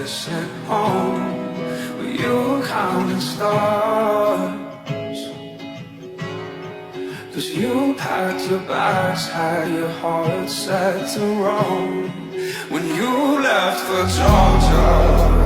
sent home with you counting stars. 'Cause you packed your bags, had your heart set to roam when you left for Georgia.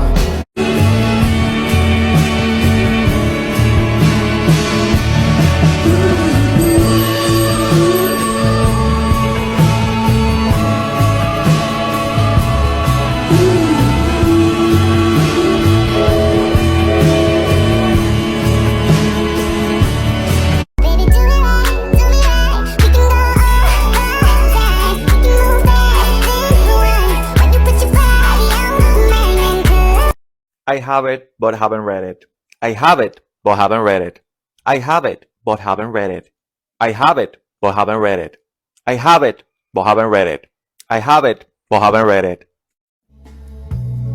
I have it, but haven't read it. I have it, but haven't read it. I have it, but haven't read it. I have it, but haven't read it. I have it, but haven't read it. I have it, but haven't read it.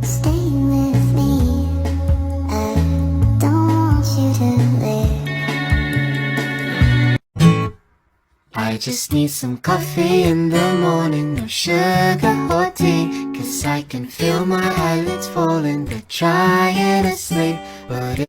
Stay with me. I don't want you to leave. I just need some coffee in the morning, no sugar or tea. 'Cause I can feel my eyelids falling, they're trying to sleep. But it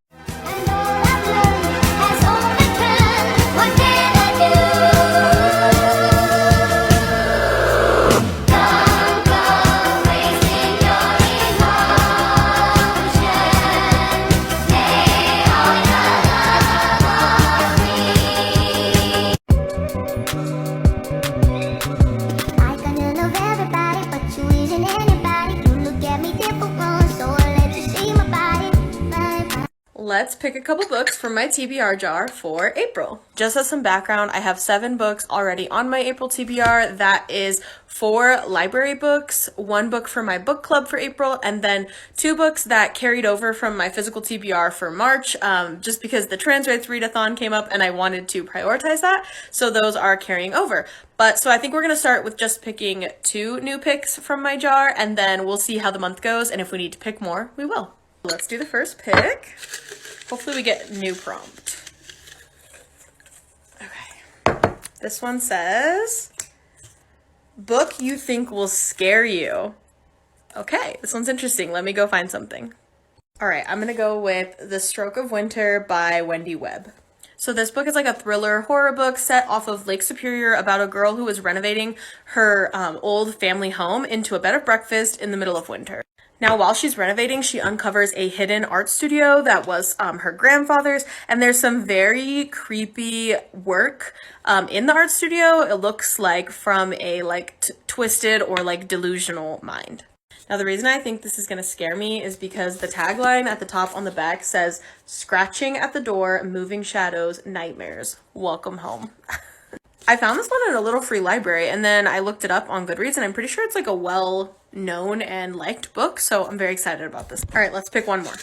Let's pick a couple books from my TBR jar for April. Just as some background, I have 7 books already on my April TBR. That is 4 library books, 1 book for my book club for April, and then 2 books that carried over from my physical TBR for March, just because the Transrights Readathon came up and I wanted to prioritize that. So those are carrying over. So I think we're going to start with just picking 2 new picks from my jar, and then we'll see how the month goes, and if we need to pick more, we will. Let's do the first pick. Hopefully we get new prompt. Okay. This one says, book you think will scare you. Okay, this one's interesting. Let me go find something. All right, I'm gonna go with The Stroke of Winter by Wendy Webb. So this book is like a thriller horror book set off of Lake Superior about a girl who is renovating her old family home into a bed and breakfast in the middle of winter. Now, while she's renovating, she uncovers a hidden art studio that was her grandfather's, and there's some very creepy work in the art studio. It looks like from a twisted or delusional mind. Now, the reason I think this is going to scare me is because the tagline at the top on the back says, "Scratching at the door, moving shadows, nightmares. Welcome home." I found this one at a little free library, and then I looked it up on Goodreads, and I'm pretty sure it's like a well-known and liked book, so I'm very excited about this. All right, let's pick one more.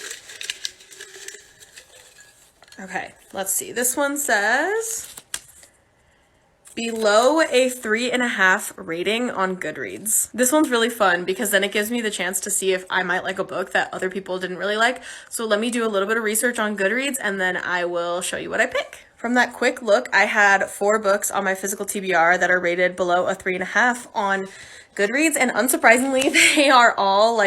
Okay, let's see. This one says, below a 3.5 rating on Goodreads. This one's really fun because then it gives me the chance to see if I might like a book that other people didn't really like. So let me do a little bit of research on Goodreads, and then I will show you what I pick. From that quick look, I had 4 books on my physical TBR that are rated below a 3.5 on Goodreads, and unsurprisingly, they are all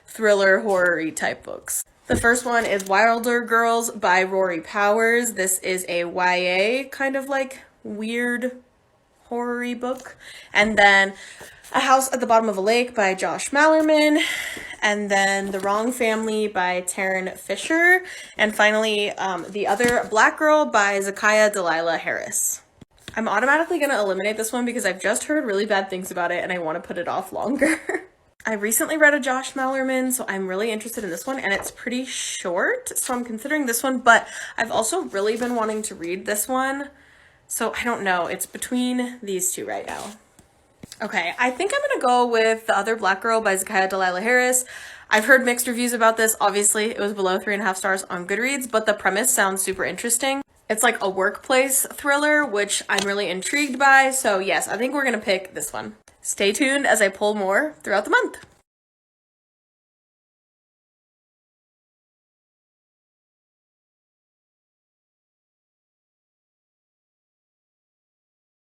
thriller, horror-y type books. The first one is Wilder Girls by Rory Powers. This is a YA kind of weird horror-y book. And then A House at the Bottom of a Lake by Josh Mallerman. And then The Wrong Family by Taryn Fisher. And finally, The Other Black Girl by Zakiya Delilah Harris. I'm automatically going to eliminate this one because I've just heard really bad things about it and I want to put it off longer. I recently read a Josh Mallerman, so I'm really interested in this one, and it's pretty short, so I'm considering this one, but I've also really been wanting to read this one, so I don't know. It's between these 2 right now. Okay, I think I'm gonna go with The Other Black Girl by Zakiya Delilah Harris. I've heard mixed reviews about this. Obviously, it was below 3.5 stars on Goodreads, but the premise sounds super interesting. It's like a workplace thriller, which I'm really intrigued by, so yes, I think we're gonna pick this one. Stay tuned as I pull more throughout the month.